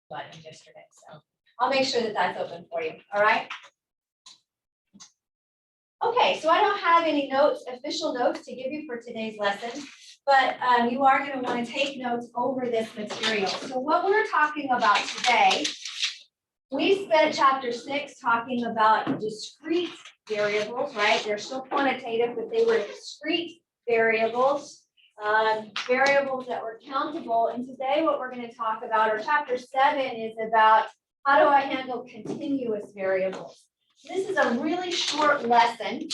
button yesterday, so I'll make sure that that's open for you, all right? Okay, so I don't have any notes, official notes to give you for today's lesson, but you are going to want to take notes over this material. So what we're talking about today, we spent chapter 6 talking about discrete variables, right? They're still quantitative, but they were discrete variables, variables that were countable. And today what we're going to talk about, or chapter 7, is about how do I handle continuous variables. This is a really short lesson.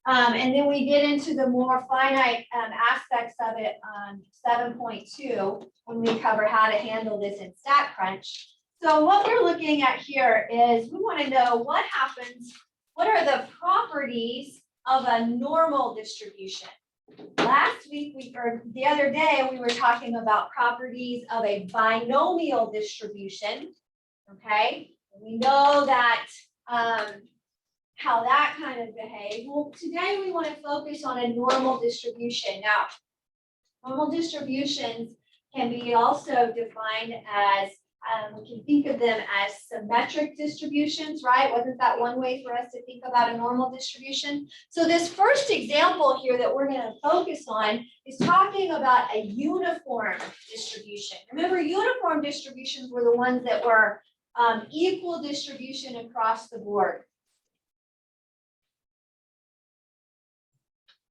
And then we get into the more finite aspects of it on 7.2 when we cover how to handle this in StatCrunch. So what we're looking at here is we want to know what happens, what are the properties of a normal distribution. Last week, or the other day, we were talking about properties of a binomial distribution, okay? We know that how that kind of behaves. Well, today we want to focus on a normal distribution. Now, normal distributions can be also defined as, we can think of them as symmetric distributions, right? Wasn't that one way for us to think about a normal distribution? So this first example here that we're going to focus on is talking about a uniform distribution. Remember, uniform distributions were the ones that were equal distribution across the board.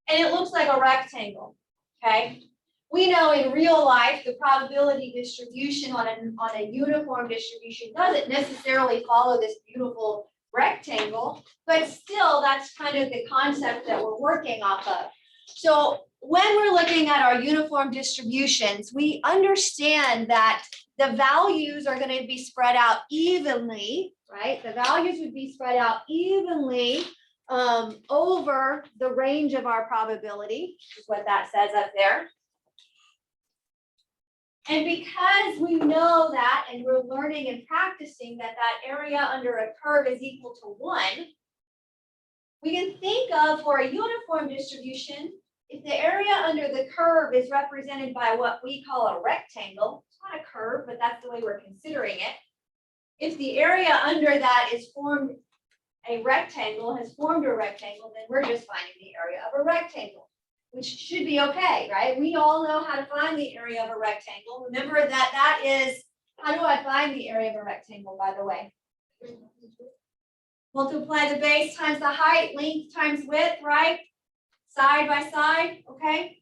And it looks like a rectangle, okay? We know in real life, the probability distribution on a uniform distribution doesn't necessarily follow this beautiful rectangle, but still that's kind of the concept that we're working off of. So when we're looking at our uniform distributions, we understand that the values are going to be spread out evenly, right? The values would be spread out evenly over the range of our probability, is what that says up there. And because we know that, and we're learning and practicing that area under a curve is equal to 1, we can think of, for a uniform distribution, if the area under the curve is represented by what we call a rectangle, it's not a curve, but that's the way we're considering it. If the area under that is formed a rectangle, has formed a rectangle, then we're just finding the area of a rectangle, which should be okay, right? We all know how to find the area of a rectangle. Remember that is, how do I find the area of a rectangle, by the way? Multiply the base times the height, length times width, right? Side by side, okay?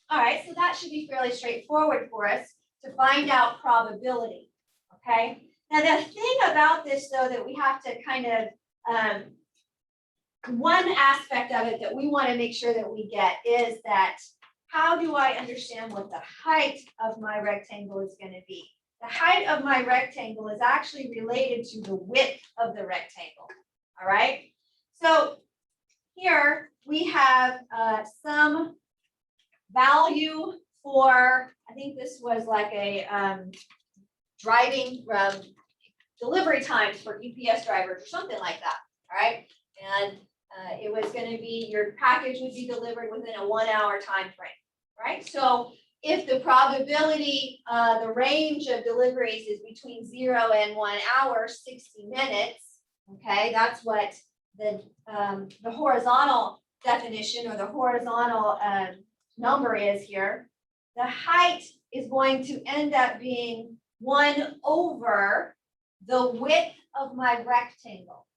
All right, so that should be fairly straightforward for us to find out probability, okay? Now the thing about this, though, that we have to kind of, one aspect of it that we want to make sure that we get is that, how do I understand what the height of my rectangle is going to be? The height of my rectangle is actually related to the width of the rectangle, all right? So here we have some value for, I think this was like a driving delivery times for UPS drivers or something like that, all right? And it was going to be, your package would be delivered within a 1-hour time frame, right? So if the probability, the range of deliveries is between 0 and 1 hour, 60 minutes, okay, that's what the horizontal definition, or the horizontal number is here. The height is going to end up being 1 over the width of my rectangle.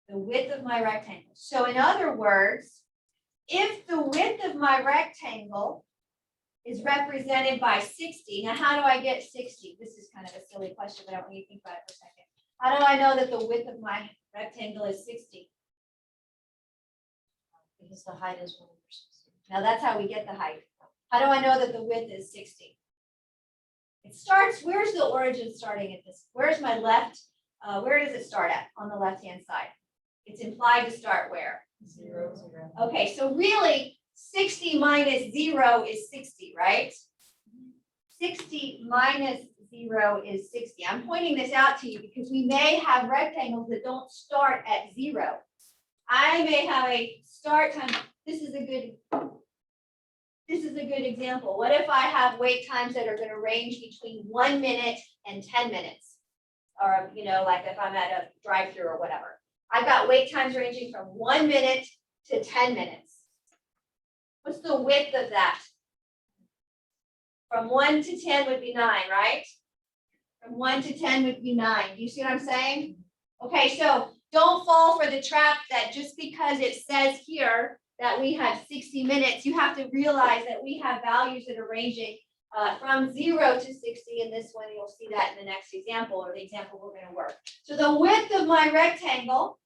The width of my rectangle. So in other words, if the width of my rectangle is represented by 60, now how do I get 60? This is kind of a silly question, but I want you to think about it for a second. How do I know that the width of my rectangle is 60? Because the height is 1%. Now that's how we get the height. How do I know that the width is 60? It starts, where's the origin starting at this? Where's my left? Where does it start at on the left-hand side? It's implied to start where? 0, 0. Okay, so really 60 minus 0 is 60, right? 60 minus 0 is 60. I'm pointing this out to you because we may have rectangles that don't start at 0. I may have a start time. This is a good this is a good example. What if I have wait times that are gonna range between 1 minute and 10 minutes? Or, like if I'm at a drive-through or whatever. I've got wait times ranging from 1 minute to 10 minutes. What's the width of that? From 1 to 10 would be 9, right? From 1 to 10 would be 9. Do you see what I'm saying? Okay, so don't fall for the trap that just because it says here that we have 60 minutes, you have to realize that we have values that are ranging from 0 to 60, and this one, you'll see that in the next example, or the example we're going to work. So the width of my rectangle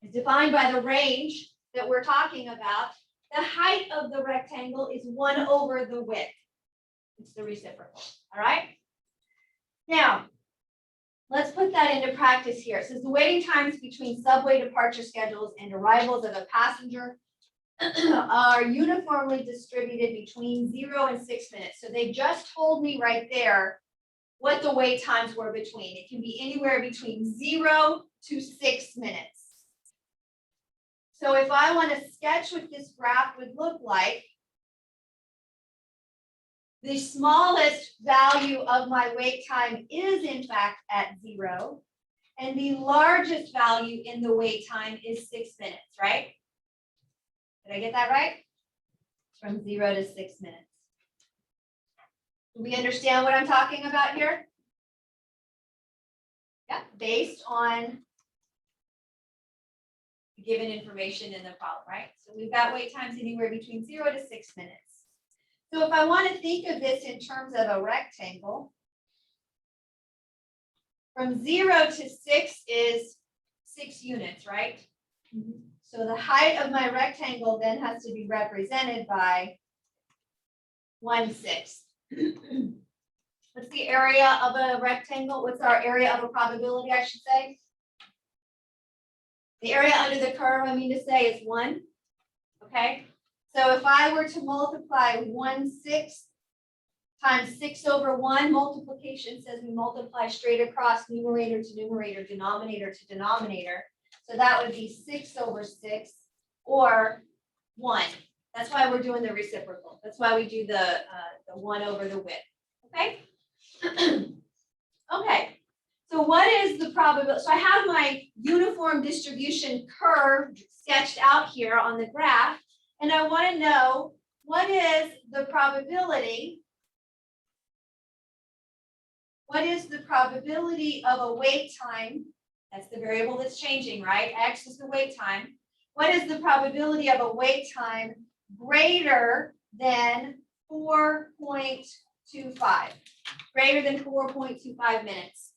is defined by the range that we're talking about. The height of the rectangle is 1 over the width. It's the reciprocal, all right? Now, let's put that into practice here. It says the waiting times between subway departure schedules and arrivals of a passenger are uniformly distributed between 0 and 6 minutes. So they just told me right there what the wait times were between. It can be anywhere between 0 to 6 minutes. So if I want to sketch what this graph would look like, the smallest value of my wait time is in fact at 0, and the largest value in the wait time is 6 minutes, right? Did I get that right? From 0 to 6 minutes. Do we understand what I'm talking about here? Yeah, based on the given information in the problem, right? So we've got wait times anywhere between 0 to 6 minutes. So if I want to think of this in terms of a rectangle, from 0 to 6 is 6 units, right? So the height of my rectangle then has to be represented by 1/6. What's the area of a rectangle? What's our area of a probability, I should say? The area under the curve, I mean to say, is 1. Okay? So if I were to multiply 1/6 times 6 over 1, multiplication says we multiply straight across numerator to numerator, denominator to denominator. So that would be 6 over 6 or 1. That's why we're doing the reciprocal. That's why we do the 1 over the width. Okay? Okay. So what is the probability? So I have my uniform distribution curve sketched out here on the graph, and I want to know what is the probability. What is the probability of a wait time? That's the variable that's changing, right? X is the wait time. What is the probability of a wait time greater than 4.25? Greater than 4.25 minutes.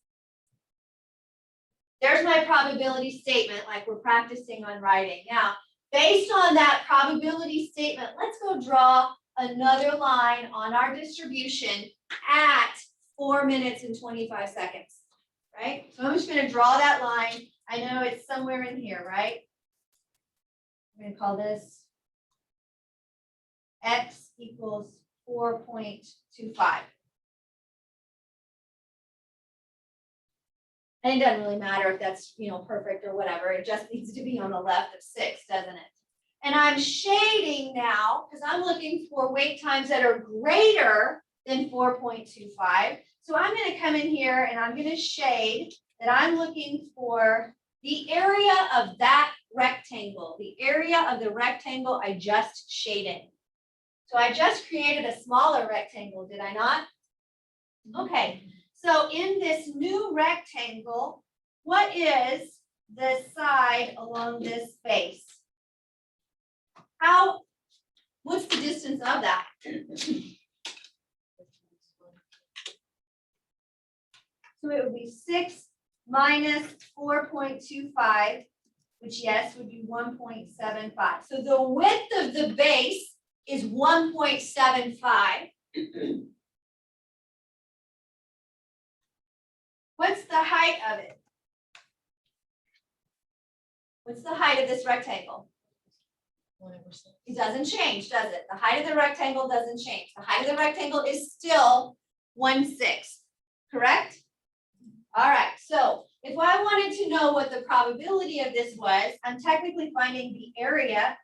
There's my probability statement, like we're practicing on writing. Now, based on that probability statement, let's go draw another line on our distribution at 4 minutes and 25 seconds, right? So I'm just going to draw that line. I know it's somewhere in here, right? I'm going to call this X equals 4.25. And it doesn't really matter if that's, perfect or whatever. It just needs to be on the left of 6, doesn't it? And I'm shading now because I'm looking for wait times that are greater than 4.25. So I'm going to come in here and I'm going to shade that I'm looking for the area of that rectangle, the area of the rectangle I just shaded. So I just created a smaller rectangle, did I not? Okay. So in this new rectangle, what is the side along this base? What's the distance of that? So it would be 6 minus 4.25, which yes, would be 1.75. So the width of the base is 1.75. What's the height of it? What's the height of this rectangle? 1%. It doesn't change, does it? The height of the rectangle doesn't change. The height of the rectangle is still 1/6, correct? All right, so if I wanted to know what the probability of this was, I'm technically finding the area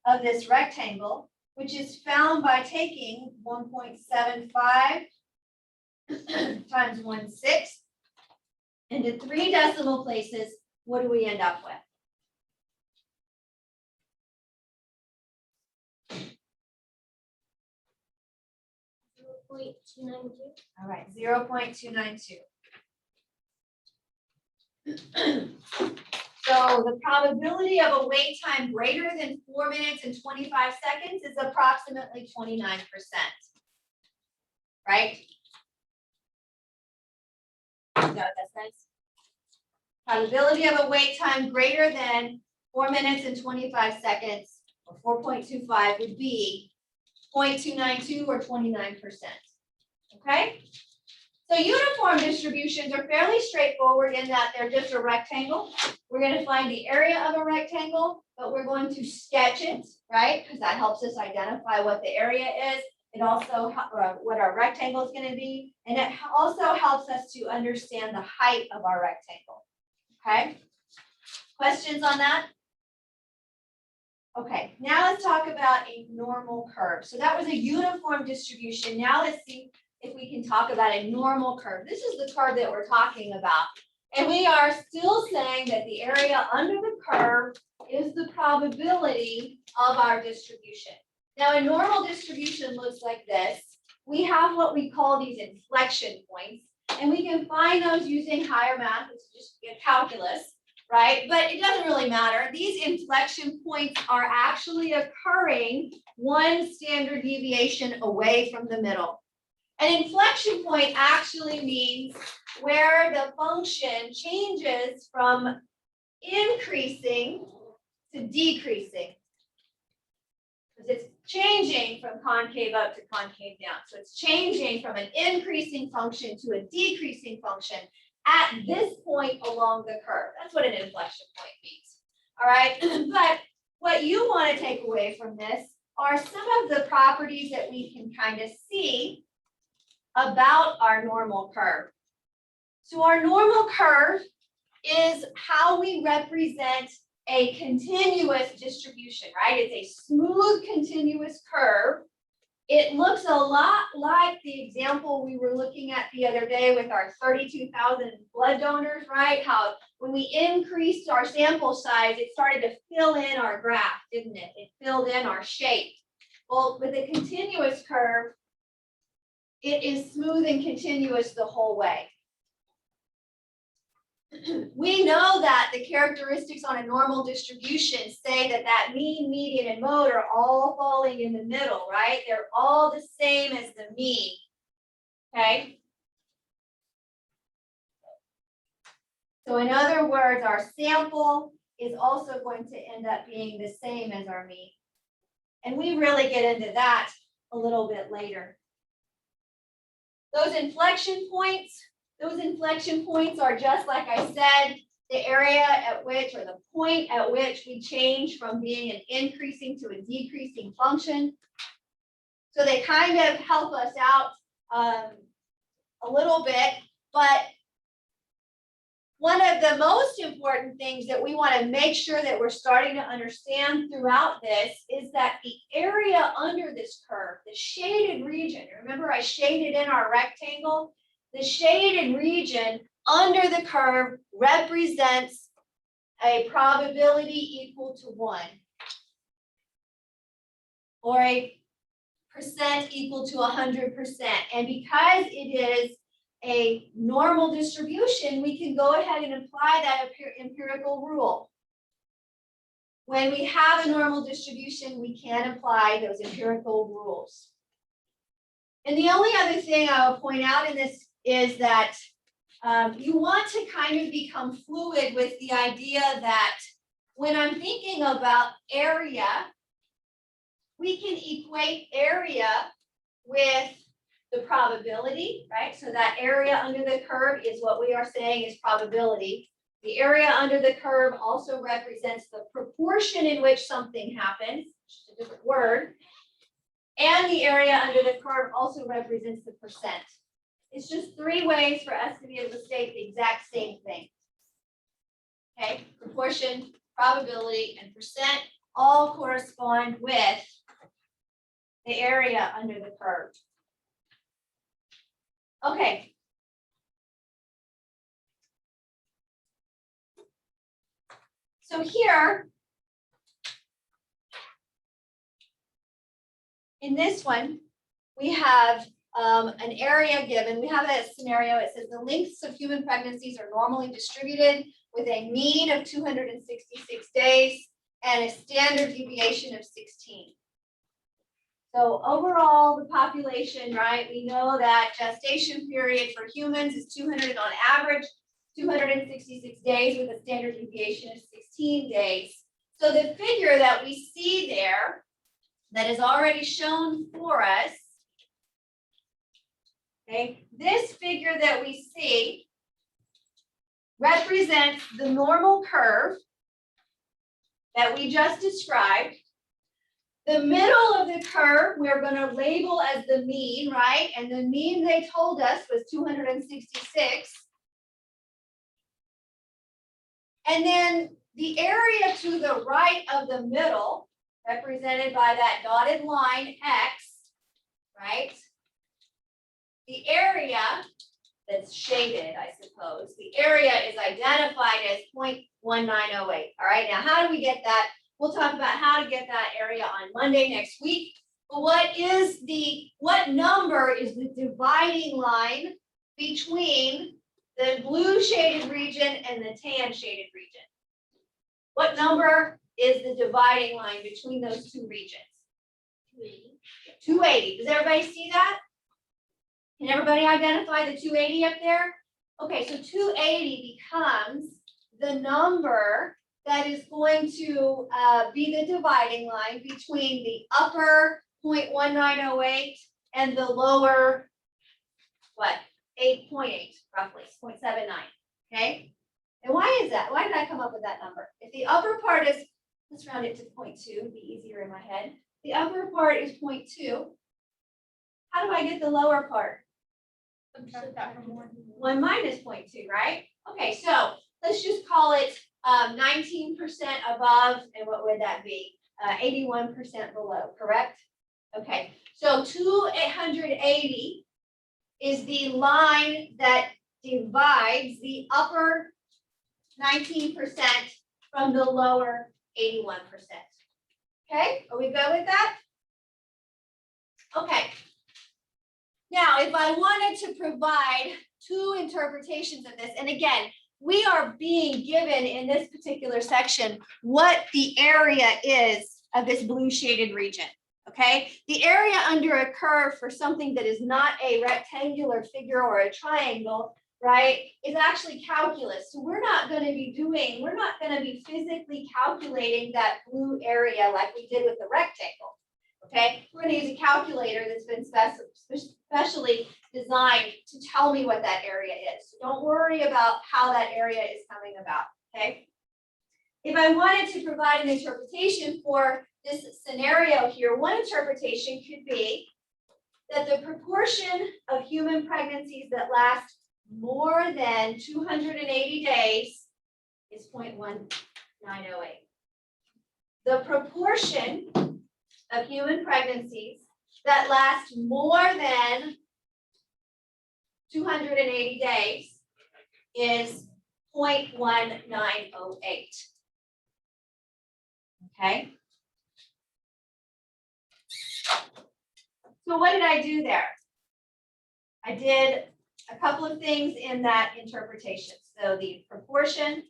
of this rectangle. which is found by taking 1.75 times 1/6 into 3 decimal places. What do we end up with? All right, 0.292. So the probability of a wait time greater than 4 minutes and 25 seconds is approximately 29%. Right? Is that what that says? Probability of a wait time greater than 4 minutes and 25 seconds, or 4.25, would be 0.292 or 29%. Okay? So uniform distributions are fairly straightforward in that they're just a rectangle. We're going to find the area of a rectangle, but we're going to sketch it, right? Because that helps us identify what the area is. It also what our rectangle is going to be, and it also helps us to understand the height of our rectangle. Okay? Questions on that? Okay, now let's talk about a normal curve. So that was a uniform distribution. Now let's see if we can talk about a normal curve. This is the curve that we're talking about. And we are still saying that the area under the curve is the probability of our distribution. Now, a normal distribution looks like this. We have what we call these inflection points, and we can find those using higher math, it's just calculus, right? But it doesn't really matter. These inflection points are actually occurring 1 standard deviation away from the middle. An inflection point actually means where the function changes from increasing to decreasing. Because it's changing from concave up to concave down. So it's changing from an increasing function to a decreasing function at this point along the curve. That's what an inflection point means. All right, but what you want to take away from this are some of the properties that we can kind of see about our normal curve. So our normal curve is how we represent a continuous distribution, right? It's a smooth, continuous curve. It looks a lot like the example we were looking at the other day with our 32,000 blood donors, right? How when we increased our sample size, it started to fill in our graph, didn't it? It filled in our shape. Well, with a continuous curve, it is smooth and continuous the whole way. We know that the characteristics on a normal distribution say that that mean, median, and mode are all falling in the middle, right? They're all the same as the mean, okay? So in other words, our sample is also going to end up being the same as our mean. And we really get into that a little bit later. Those inflection points are just like I said, the area at which, or the point at which we change from being an increasing to a decreasing function. So they kind of help us out a little bit, but one of the most important things that we want to make sure that we're starting to understand throughout this is that the area under this curve, the shaded region, remember I shaded in our rectangle? The shaded region under the curve represents a probability equal to 1, or a percent equal to 100%. And because it is a normal distribution, we can go ahead and apply that empirical rule. When we have a normal distribution, we can apply those empirical rules. And the only other thing I will point out in this is that you want to kind of become fluid with the idea that when I'm thinking about area, we can equate area with the probability, right? So that area under the curve is what we are saying is probability. The area under the curve also represents the proportion in which something happens, which is a different word. And the area under the curve also represents the percent. It's just 3 ways for us to be able to state the exact same thing. Okay, proportion, probability, and percent all correspond with the area under the curve. Okay. So here, in this one, we have an area given. We have a scenario. It says the lengths of human pregnancies are normally distributed with a mean of 266 days and a standard deviation of 16. So overall, the population, right, we know that gestation period for humans is 200 on average, 266 days with a standard deviation of 16 days. So the figure that we see there that is already shown for us, okay, this figure that we see represents the normal curve that we just described. The middle of the curve, we're going to label as the mean, right? And the mean they told us was 266. And then the area to the right of the middle, represented by that dotted line X, right? The area that's shaded, I suppose, the area is identified as 0.1908. All right, now how do we get that? We'll talk about how to get that area on Monday next week. But what number is the dividing line between the blue shaded region and the tan shaded region? What number is the dividing line between those two regions? 280. 280. Does everybody see that? Can everybody identify the 280 up there? Okay, so 280 becomes the number that is going to be the dividing line between the upper 0.1908 and the lower, what, 8.8, roughly, 0.79, okay? And why is that? Why did I come up with that number? If the upper part is, let's round it to 0.2, be easier in my head. The upper part is 0.2. How do I get the lower part? Subtract that from 1. 1 minus 0.2, right? Okay, so let's just call it 19% above, and what would that be? 81% below, correct? Okay, so 280 is the line that divides the upper 19% from the lower 81%. Okay, are we good with that? Okay. Now, if I wanted to provide two interpretations of this, and again, we are being given in this particular section what the area is of this blue shaded region, okay? The area under a curve for something that is not a rectangular figure or a triangle, right, is actually calculus. So we're not going to be physically calculating that blue area like we did with the rectangle, okay? We're going to use a calculator that's been specially designed to tell me what that area is. So don't worry about how that area is coming about, okay? If I wanted to provide an interpretation for this scenario here, one interpretation could be that the proportion of human pregnancies that last more than 280 days is 0.1908. The proportion of human pregnancies that last more than 280 days is 0.1908. Okay. So what did I do there? I did a couple of things in that interpretation. So the proportion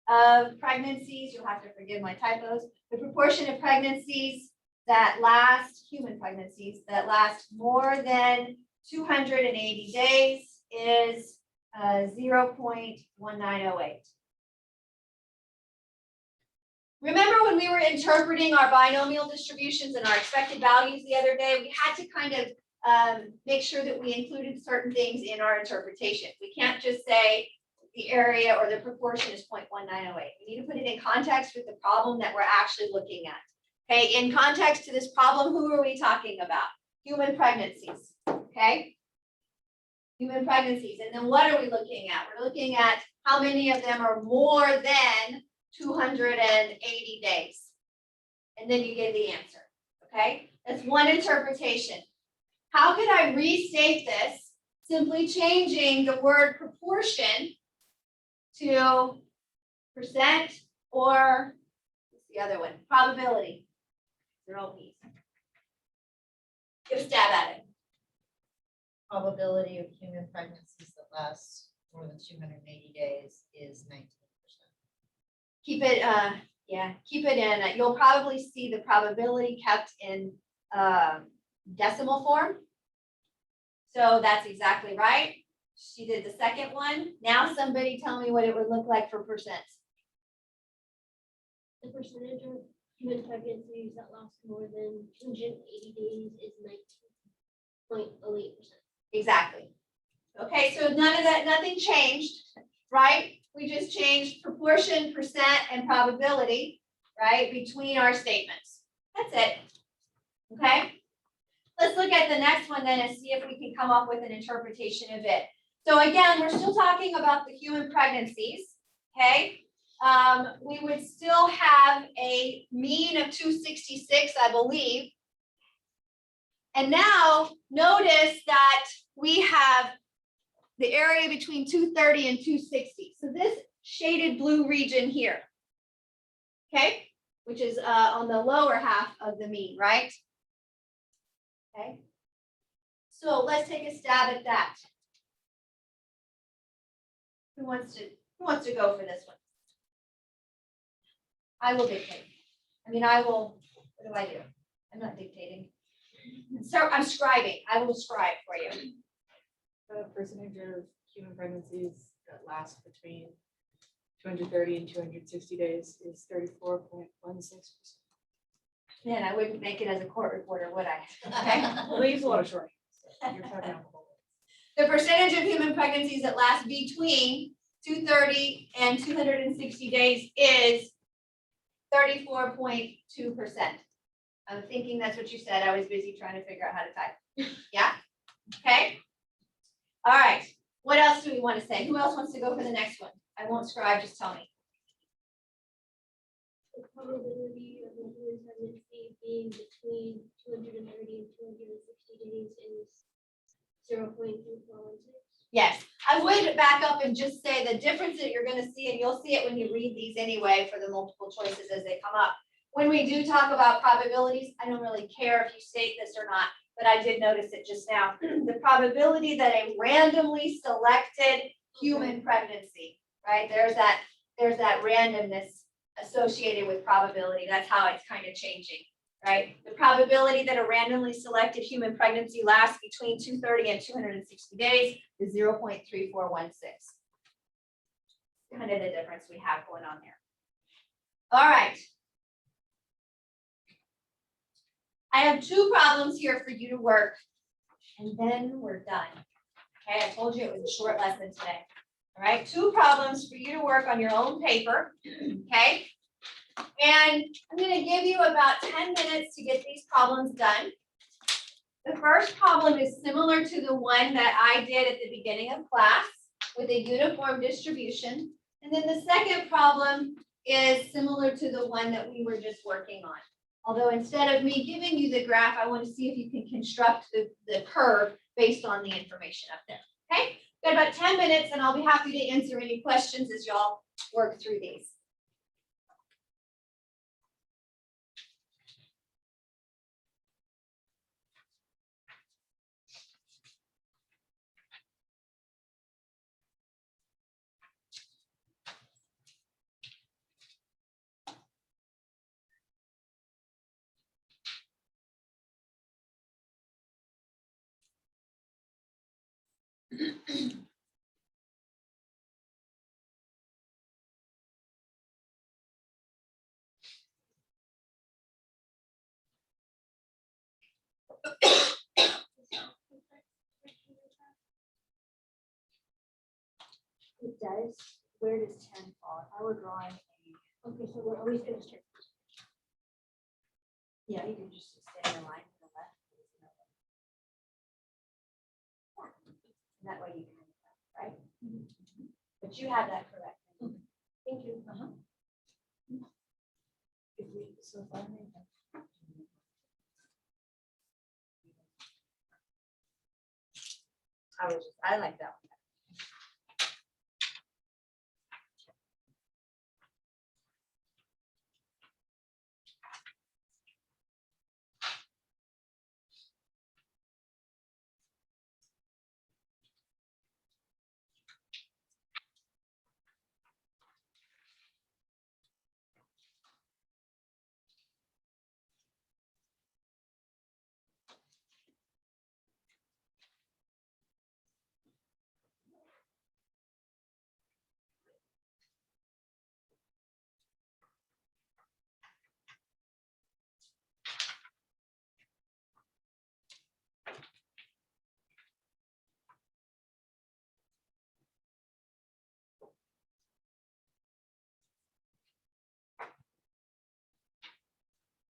of pregnancies, you'll have to forgive my typos, the proportion of pregnancies that last, human pregnancies that last more than 280 days is 0.1908. Remember when we were interpreting our binomial distributions and our expected values the other day, we had to kind of make sure that we included certain things in our interpretation. We can't just say the area or the proportion is 0.1908. We need to put it in context with the problem that we're actually looking at. Okay, in context to this problem, who are we talking about? Human pregnancies, okay? Human pregnancies, and then what are we looking at? We're looking at how many of them are more than 280 days. And then you get the answer, okay? That's one interpretation. How could I restate this? Simply changing the word proportion to percent or what's the other one? Probability. They're all P's. Give a stab at it. Probability of human pregnancies that last more than 280 days is 19%. Keep it, keep it in, you'll probably see the probability kept in decimal form. So that's exactly right. She did the second one. Now somebody tell me what it would look like for percent. The percentage of human pregnancies that last more than 280 days is 19.08%. Exactly. Okay, so none of that, nothing changed, right? We just changed proportion, percent, and probability, right, between our statements. That's it. Okay? Let's look at the next one then and see if we can come up with an interpretation of it. So again, we're still talking about the human pregnancies, okay? We would still have a mean of 266, I believe. And now notice that we have the area between 230 and 260. So this shaded blue region here, okay, which is on the lower half of the mean, right? Okay. So let's take a stab at that. Who wants to go for this one? I will dictate. What do I do? I'm not dictating. So I'm scribing. I will scribe for you. The percentage of human pregnancies that last between 230 and 260 days is 34.16%. Man, I wouldn't make it as a court reporter, would I? Okay. Well, they use a lot of short. So you're talking about The percentage of human pregnancies that last between 230 and 260 days is 34.2%. I'm thinking that's what you said. I was busy trying to figure out how to type. Yeah? Okay. All right. What else do we want to say? Who else wants to go for the next one? I won't scribe, just tell me. The probability of a human pregnancy being between 230 and 260 days is 0.2416. Yes, I would back up and just say the difference that you're going to see, and you'll see it when you read these anyway for the multiple choices as they come up. When we do talk about probabilities, I don't really care if you state this or not, but I did notice it just now. The probability that a randomly selected human pregnancy, right? There's that randomness associated with probability. That's how it's kind of changing, right? The probability that a randomly selected human pregnancy lasts between 230 and 260 days is 0.3416. Kind of the difference we have going on there. All right. I have two problems here for you to work, and then we're done. Okay, I told you it was a short lesson today. All right, two problems for you to work on your own paper, okay? And I'm going to give you about 10 minutes to get these problems done. The first problem is similar to the one that I did at the beginning of class with a uniform distribution. And then the second problem is similar to the one that we were just working on. Although instead of me giving you the graph, I want to see if you can construct the curve based on the information up there. Okay, got about 10 minutes and I'll be happy to answer any questions as y'all work through these. It does. Where does 10 fall? If I were drawing a, Okay, so we're always going to start. yeah, you can just stay in line to the left. And that way you can, right? But you have that correct. Thank you. If I make I like that one.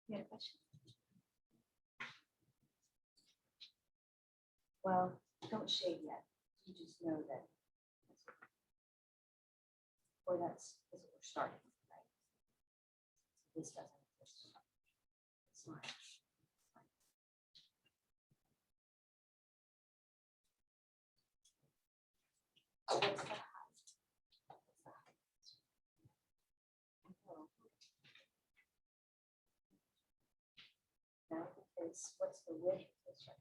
You had a question? Well, don't shade yet. You just know that. Or that's what we're starting, right? This doesn't. It's fine. What's the height? What's the height? Now, because what's the width of this right?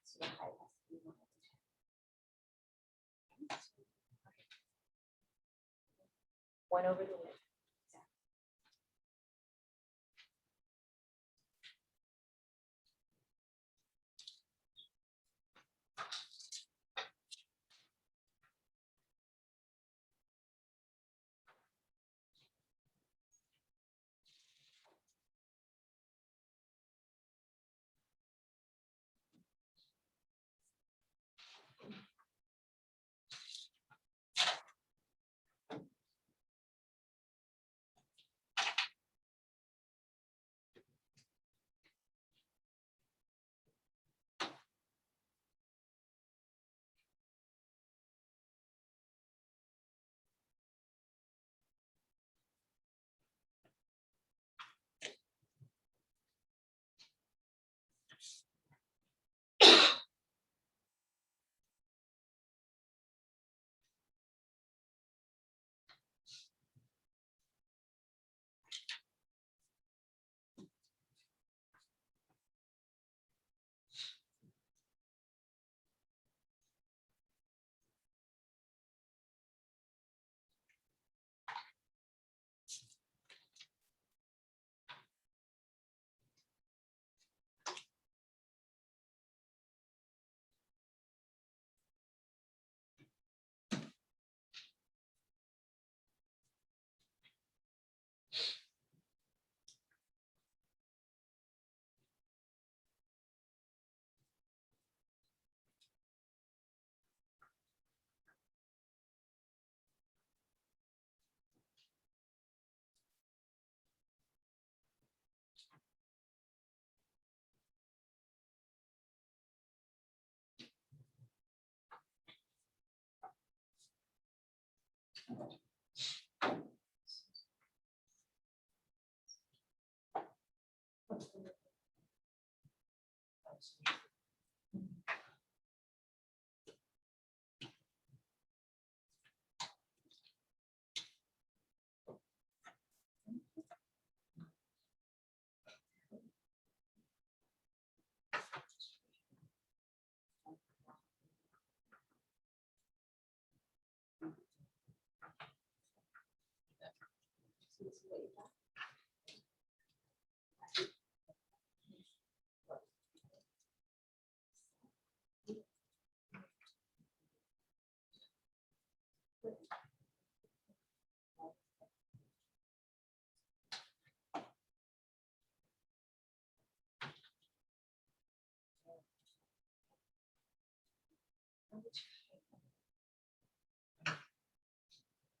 So the height has to be 1/10. One over the width.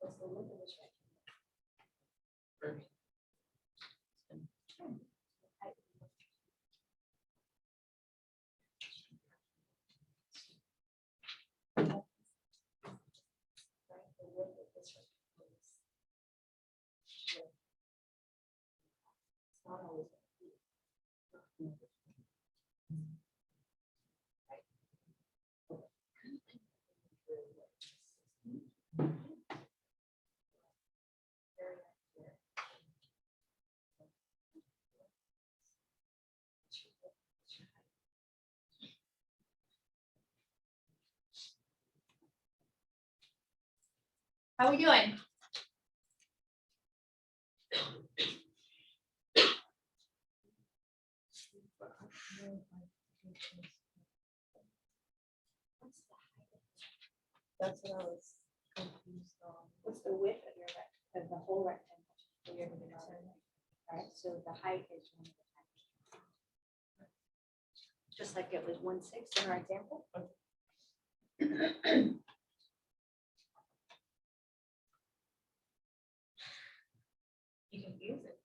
Exactly. What's the width of this rectangle? The width of this rectangle is- It's not always gonna be. Right. How are we doing? That's what I was confused on. What's the width of your of the whole rectangle? So you're gonna determine, right, so the height is 1 of the just like it was 1/6 in our example. You can use it.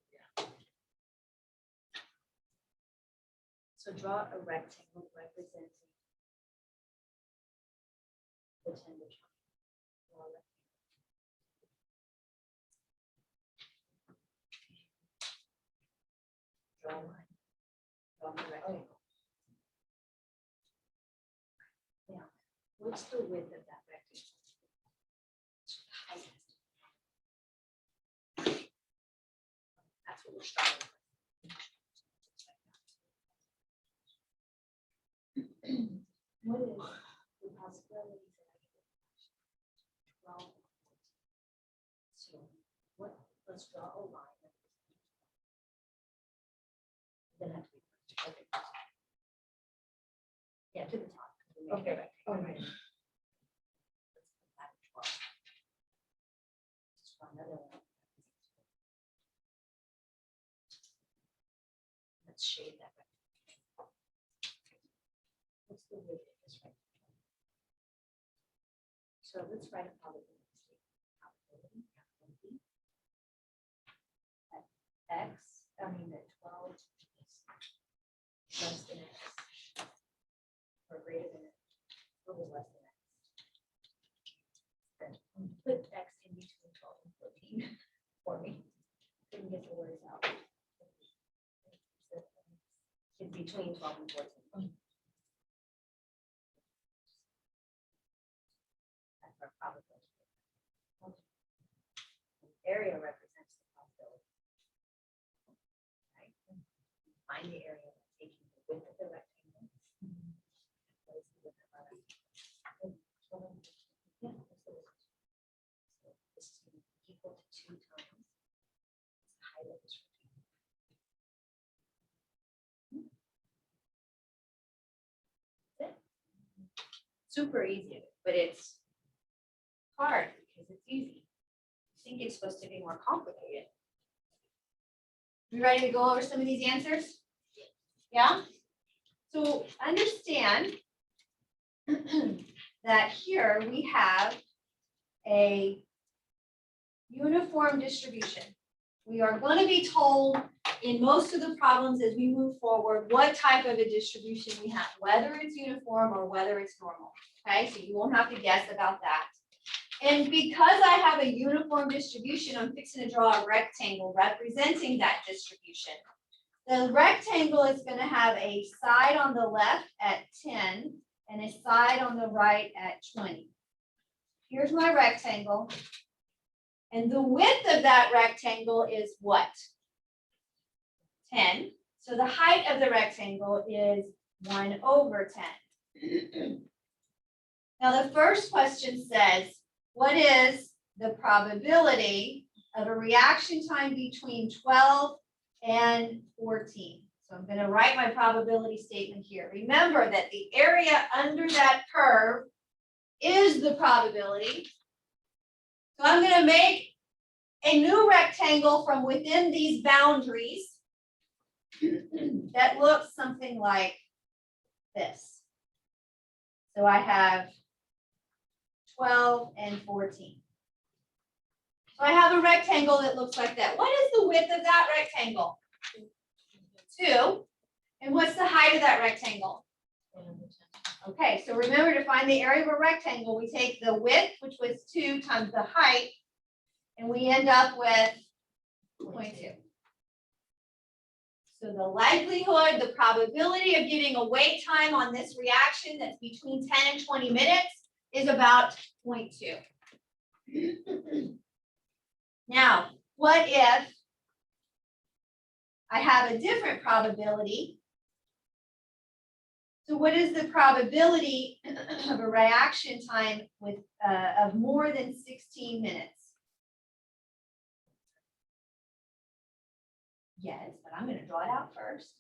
So draw a rectangle representing the 10 to 20. Draw a rectangle. Draw a line. Draw the rectangle. Now, what's the width of that rectangle? Height. That's what we're starting with. What is the possibilities that I can? 12. So what, let's draw a line. Then have to be. Okay. Yeah, to the top. 'cause we made it a rectangle, Okay. right? Let's put that at 12. Let's draw another one. Let's shade that rectangle. What's the width of this rectangle? So let's write a probability statement. Probability, capital B. That X, I mean that 12 is less than X. Or greater than X, or was less than X. Then put X in between 12 and 14 for me. Couldn't get the words out. It's between 12 and 14. That's our probability. Area represents the probability. Right? Find the area by taking the width of the rectangle. What is the width of our rectangle? Yeah, what's the width? So this is going to be equal to 2 times the height of this rectangle. That's it. Super easy, but it's hard because it's easy. I think it's supposed to be more complicated. You ready to go over some of these answers? Yeah? So understand that here we have a uniform distribution. We are going to be told in most of the problems as we move forward what type of a distribution we have, whether it's uniform or whether it's normal. Okay, so you won't have to guess about that. And because I have a uniform distribution, I'm fixing to draw a rectangle representing that distribution. The rectangle is going to have a side on the left at 10 and a side on the right at 20. Here's my rectangle. And the width of that rectangle is what? 10. So the height of the rectangle is 1 over 10. Now the first question says, what is the probability of a reaction time between 12 and 14? So I'm going to write my probability statement here. Remember that the area under that curve is the probability. So I'm going to make a new rectangle from within these boundaries that looks something like this. So I have 12 and 14. So I have a rectangle that looks like that. What is the width of that rectangle? 2. And what's the height of that rectangle? Okay, so remember to find the area of a rectangle, we take the width, which was 2 times the height, and we end up with 0.2. So the likelihood, the probability of getting a wait time on this reaction that's between 10 and 20 minutes is about 0.2. Now, what if I have a different probability? So what is the probability of a reaction time with, of more than 16 minutes? Yes, but I'm gonna draw it out first.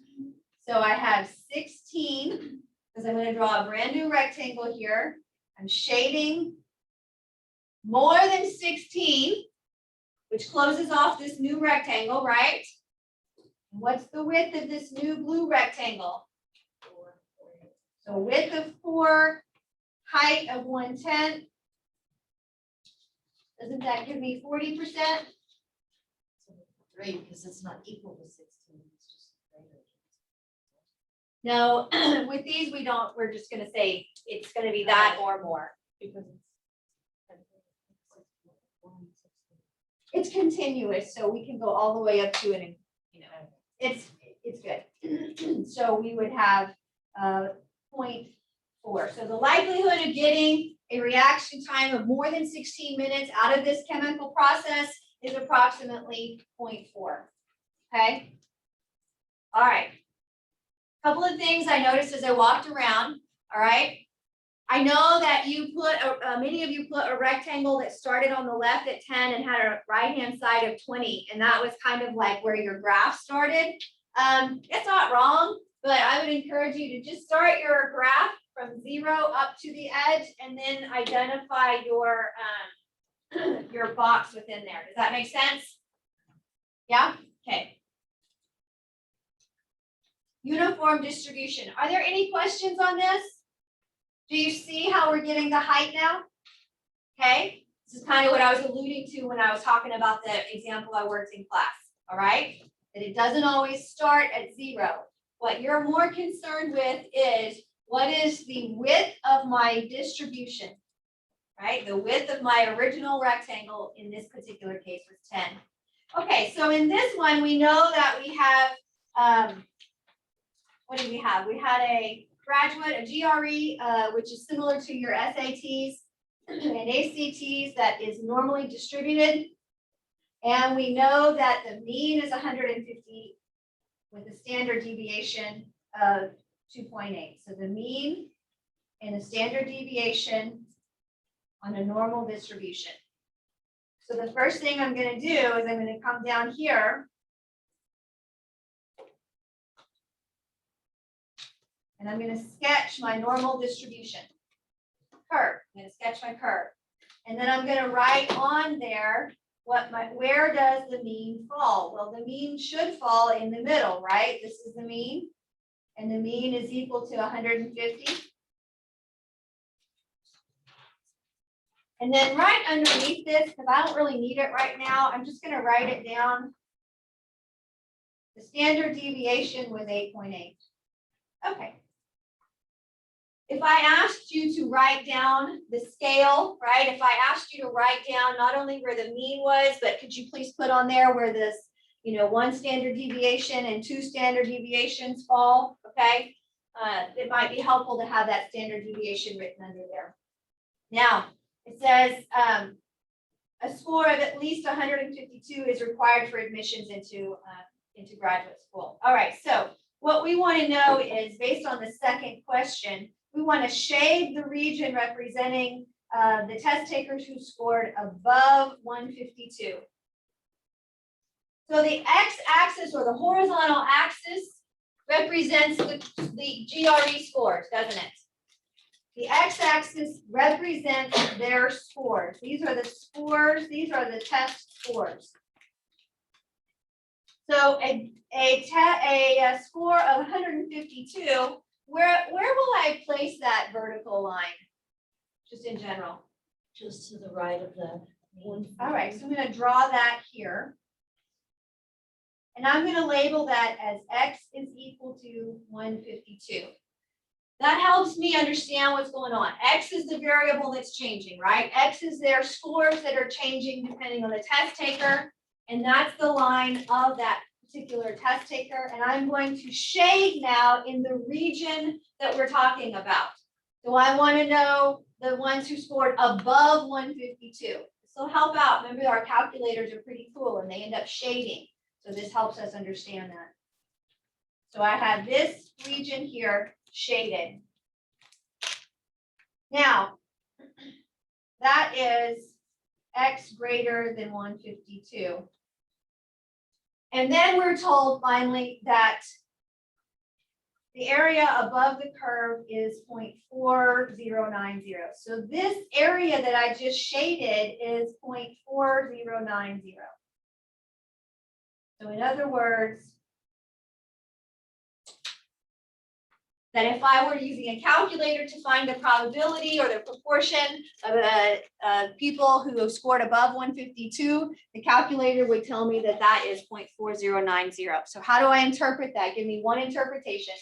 So I have 16, because I'm gonna draw a brand new rectangle here. I'm shading more than 16, which closes off this new rectangle, right? What's the width of this new blue rectangle? So width of 4, height of 1/10. Doesn't that give me 40%? Great, because it's not equal to 16, it's just greater. No, with these, we're just gonna say it's gonna be that or more. Because It's continuous, so we can go all the way up to it and, it's good. So we would have 0.4. So the likelihood of getting a reaction time of more than 16 minutes out of this chemical process is approximately 0.4. Okay? All right. Couple of things I noticed as I walked around, all right? I know that you put, many of you put a rectangle that started on the left at 10 and had a right-hand side of 20, and that was kind of like where your graph started. It's not wrong, but I would encourage you to just start your graph from 0 up to the edge and then identify your box within there. Does that make sense? Yeah? Okay. Uniform distribution. Are there any questions on this? Do you see how we're getting the height now? Okay, this is kind of what I was alluding to when I was talking about the example I worked in class, all right? That it doesn't always start at 0. What you're more concerned with is what is the width of my distribution, right? The width of my original rectangle in this particular case was 10. Okay, so in this one, we know that we have, what did we have? We had a graduate, a GRE, which is similar to your SATs and ACTs that is normally distributed. And we know that the mean is 150 with a standard deviation of 2.8. So the mean and the standard deviation on a normal distribution. So the first thing I'm going to do is I'm going to come down here and I'm going to sketch my normal distribution curve. I'm going to sketch my curve. And then I'm going to write on there where does the mean fall? Well, the mean should fall in the middle, right? This is the mean. And the mean is equal to 150. And then right underneath this, because I don't really need it right now, I'm just going to write it down. The standard deviation was 8.8. Okay. If I asked you to write down the scale, right? If I asked you to write down not only where the mean was, but could you please put on there where this, 1 standard deviation and 2 standard deviations fall, okay? It might be helpful to have that standard deviation written under there. Now, it says a score of at least 152 is required for admissions into graduate school. All right, so what we want to know is, based on the second question, we want to shade the region representing the test takers who scored above 152. So the x-axis or the horizontal axis represents the GRE scores, doesn't it? The x-axis represents their scores. These are the scores, these are the test scores. So a score of 152, where will I place that vertical line, just in general? Just to the right of the mean. All right, so I'm going to draw that here. And I'm going to label that as x is equal to 152. That helps me understand what's going on. X is the variable that's changing, right? X is their scores that are changing depending on the test taker. And that's the line of that particular test taker. And I'm going to shade now in the region that we're talking about. So I want to know the ones who scored above 152. This will help out. Remember, our calculators are pretty cool and they end up shading. So this helps us understand that. So I have this region here shaded. Now, that is x greater than 152. And then we're told finally that the area above the curve is 0.4090. So this area that I just shaded is 0.4090. So in other words, that if I were using a calculator to find the probability or the proportion of people who have scored above 152, the calculator would tell me that that is 0.4090. So how do I interpret that? Give me one interpretation.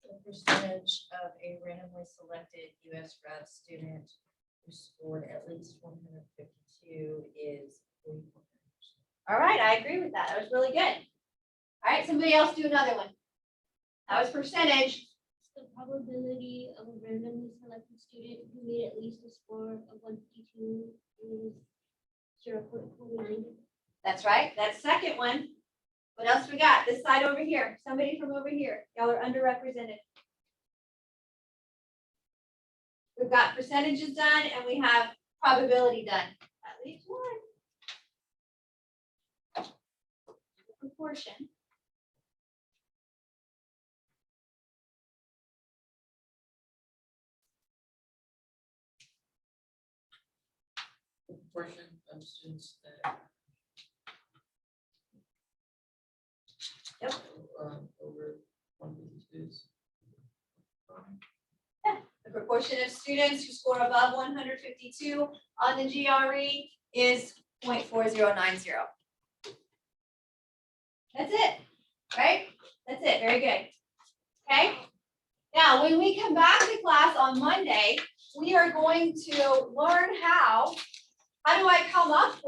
The percentage of a randomly selected US grad student who scored at least 152 is 44%. All right, I agree with that. That was really good. All right, somebody else do another one. That was percentage. The probability of a randomly selected student who made at least a score of 152 is 0.49. That's right. That's second one. What else we got? This side over here. Somebody from over here. Y'all are underrepresented. We've got percentages done and we have probability done. At least one. Proportion. Proportion of students that. Yep. Over 152s. The proportion of students who score above 152 on the GRE is 0.4090. That's it, right? That's it. Very good. Okay. Now, when we come back to class on Monday, we are going to learn how do I come up with